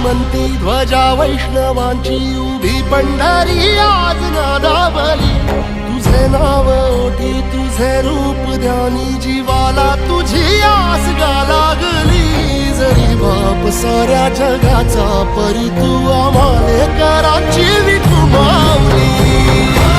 श्रीमंती ध्वजा वैष्णवांची उभी पंढरी आज नादावली। तुझे नाव ओठी तुझे रूप ध्यानी जीवाला तुझी आस गा लागली। जरी बाप साऱ्या जगाचा परी तू आम्हाले कराची विठू माऊली।